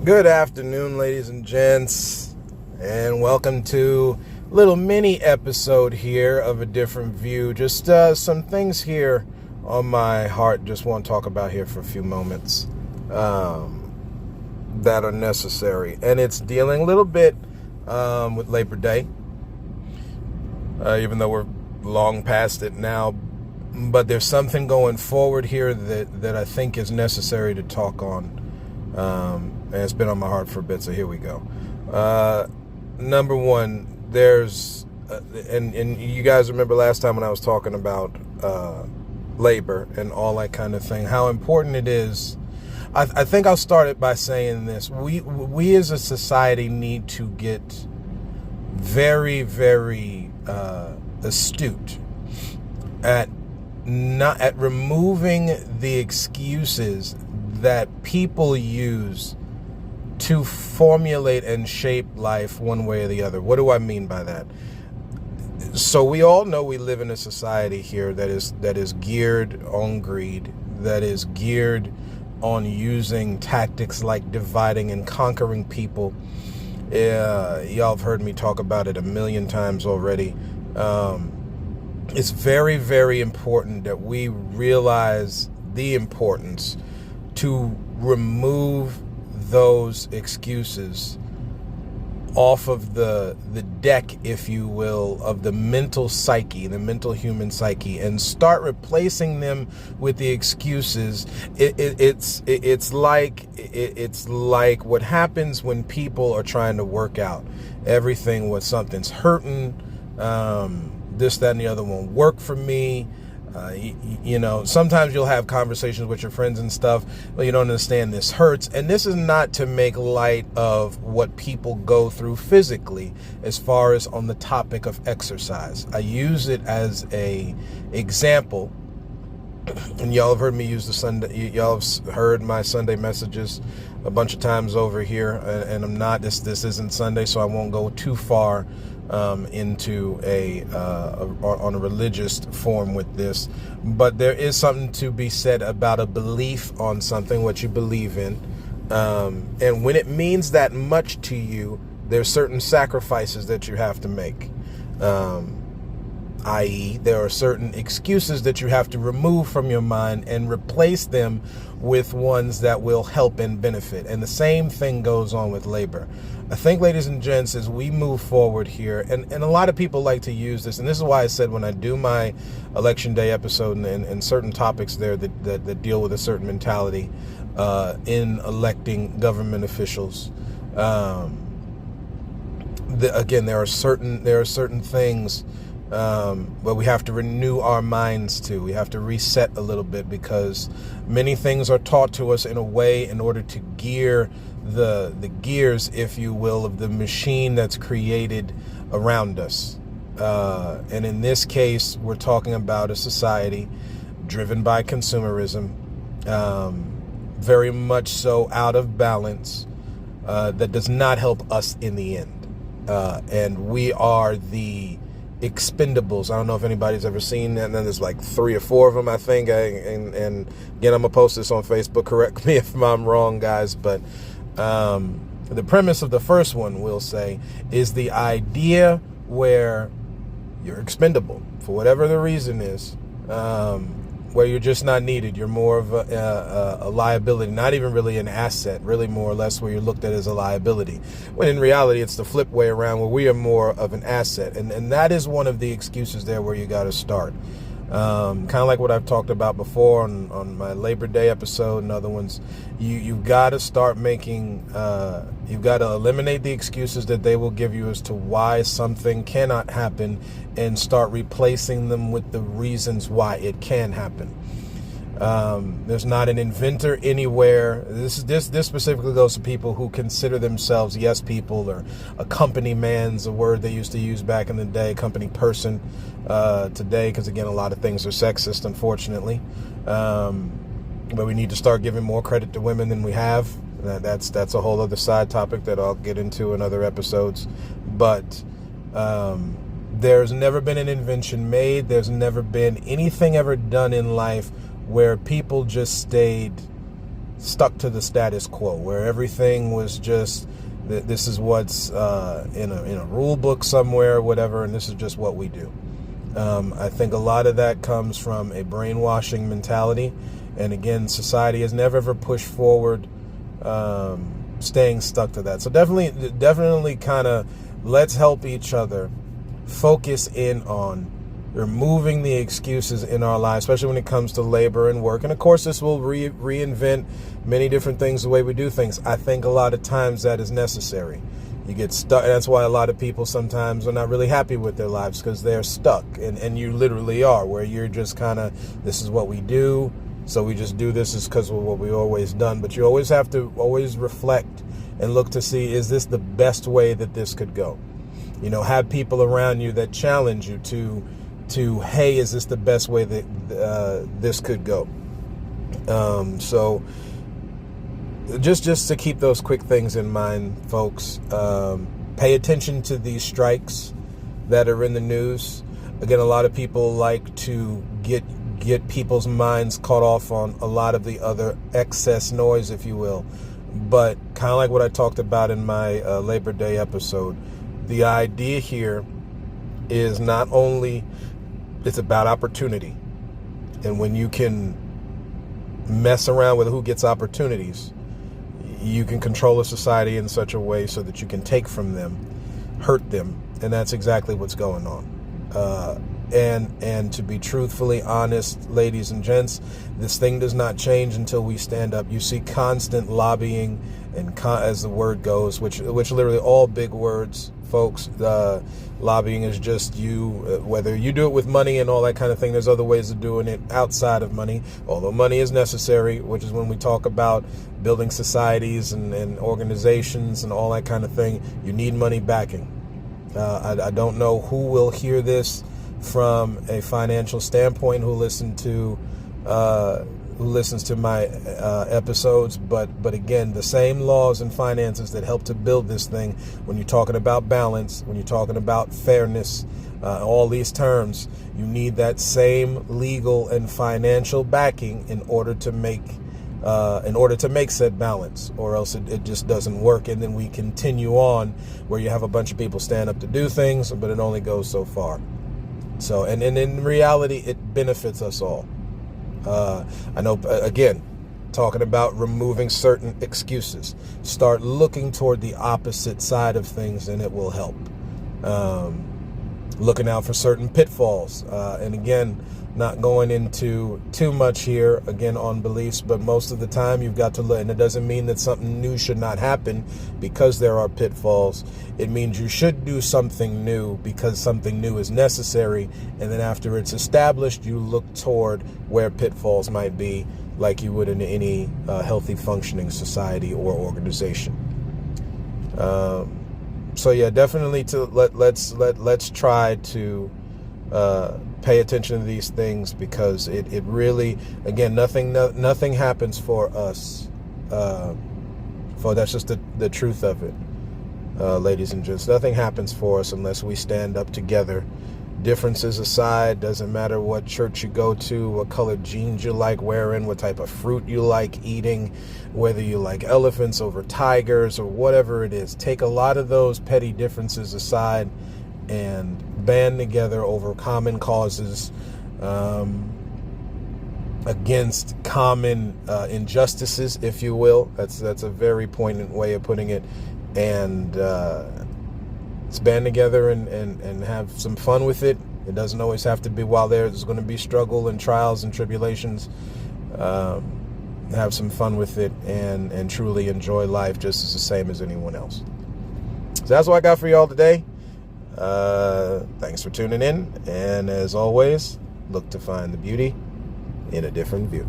Good afternoon, ladies and gents, and welcome to a little mini episode here of A Different View. Just some things here on my heart, just want to talk about here for a few moments that are necessary. And it's dealing a little bit with Labor Day, even though we're long past it now. But there's something going forward here that I think is necessary to talk on. And it's been on my heart for a bit, so here we go. Number one, there's, and you guys remember last time when I was talking about labor and all that kind of thing, how important it is. I think I'll start it by saying this. We as a society need to get very, very astute at removing the excuses that people use to formulate and shape life one way or the other. What do I mean by that? So we all know we live in a society here that is geared on greed, that is geared on using tactics like dividing and conquering people. Y'all have heard me talk about it a million times already. It's very, very important that we realize the importance to remove those excuses off of the deck, if you will, of the mental psyche, the mental human psyche, and start replacing them with the excuses. It's like what happens when people are trying to work out everything with something's hurting, this, that, and the other won't work for me. You know, sometimes you'll have conversations with your friends and stuff, but you don't understand this hurts. And this is not to make light of what people go through physically as far as on the topic of exercise. I use it as a example. And y'all have heard me use y'all have heard my Sunday messages a bunch of times over here. And I'm not, this isn't Sunday, so I won't go too far into on a religious form with this, but there is something to be said about a belief on something, what you believe in, and when it means that much to you, there's certain sacrifices that you have to make, i.e. there are certain excuses that you have to remove from your mind and replace them with ones that will help and benefit. And the same thing goes on with labor. I think, ladies and gents, as we move forward here, and a lot of people like to use this, and this is why I said when I do my Election Day episode and certain topics there that deal with a certain mentality in electing government officials, again, there are certain things but we have to renew our minds to. We have to reset a little bit, because many things are taught to us in a way in order to gear the gears, if you will, of the machine that's created around us. And in this case, we're talking about a society driven by consumerism, very much so out of balance, that does not help us in the end. And we are the expendables. I don't know if anybody's ever seen that. And then there's like 3 or 4 of them, I think. And again, I'm gonna post this on Facebook. Correct me if I'm wrong, guys. But the premise of the first one, we'll say, is the idea where you're expendable for whatever the reason is, where you're just not needed. You're more of a liability, not even really an asset, really more or less where you're looked at as a liability. When in reality, it's the flip way around, where we are more of an asset. And that is one of the excuses there where you got to start. Kind of like what I've talked about before on my Labor Day episode and other ones. You've got to start making, you've got to eliminate the excuses that they will give you as to why something cannot happen, and start replacing them with the reasons why it can happen. There's not an inventor anywhere. This specifically goes to people who consider themselves yes people, or a company man's a word they used to use back in the day, company person today, because again, a lot of things are sexist, unfortunately. But we need to start giving more credit to women than we have. That's a whole other side topic that I'll get into in other episodes. But there's never been an invention made. There's never been anything ever done in life where people just stayed stuck to the status quo, where everything was just, this is what's in a rule book somewhere or whatever, and this is just what we do. I think a lot of that comes from a brainwashing mentality. And again, society has never ever pushed forward staying stuck to that. So definitely kind of let's help each other focus in on removing the excuses in our lives, especially when it comes to labor and work. And of course, this will reinvent many different things, the way we do things. I think a lot of times that is necessary. You get stuck. That's why a lot of people sometimes are not really happy with their lives, because they're stuck. And you literally are, where you're just kind of, this is what we do, so we just do this is because of what we've always done. But you always have to reflect and look to see, is this the best way that this could go? You know, have people around you that challenge you to hey, is this the best way that this could go? So just to keep those quick things in mind, folks. Pay attention to these strikes that are in the news. Again, a lot of people like to get people's minds caught off on a lot of the other excess noise, if you will. But kind of like what I talked about in my Labor Day episode, the idea here is not only, it's about opportunity. And when you can mess around with who gets opportunities, you can control a society in such a way so that you can take from them, hurt them. And that's exactly what's going on. And to be truthfully honest, ladies and gents, this thing does not change until we stand up. You see constant lobbying, and as the word goes, which literally all big words, folks. Lobbying is just whether you do it with money and all that kind of thing. There's other ways of doing it outside of money, although money is necessary, which is when we talk about building societies and organizations and all that kind of thing. You need money backing. I don't know who will hear this from a financial standpoint, who listens to my episodes, but again, the same laws and finances that help to build this thing, when you're talking about balance, when you're talking about fairness, all these terms, you need that same legal and financial backing in order to make said balance, or else it just doesn't work. And then we continue on where you have a bunch of people stand up to do things, but it only goes so far. So, and in reality, it benefits us all. I know, again, talking about removing certain excuses. Start looking toward the opposite side of things, and it will help. Looking out for certain pitfalls. And again, not going into too much here, again, on beliefs, but most of the time you've got to look, and it doesn't mean that something new should not happen because there are pitfalls. It means you should do something new because something new is necessary, and then after it's established, you look toward where pitfalls might be, like you would in any healthy functioning society or organization. So yeah, definitely let's try to pay attention to these things, because it really, again, nothing happens for us. That's just the truth of it, ladies and gents. Nothing happens for us unless we stand up together. Differences aside, doesn't matter what church you go to, what colored jeans you like wearing, what type of fruit you like eating, whether you like elephants over tigers or whatever it is. Take a lot of those petty differences aside and band together over common causes, against common injustices, if you will. That's a very poignant way of putting it. And let's band together and have some fun with it. It doesn't always have to be while there's going to be struggle and trials and tribulations. Have some fun with it and truly enjoy life just as the same as anyone else. So that's what I got for y'all today. Thanks for tuning in, and as always, look to find the beauty in a different view.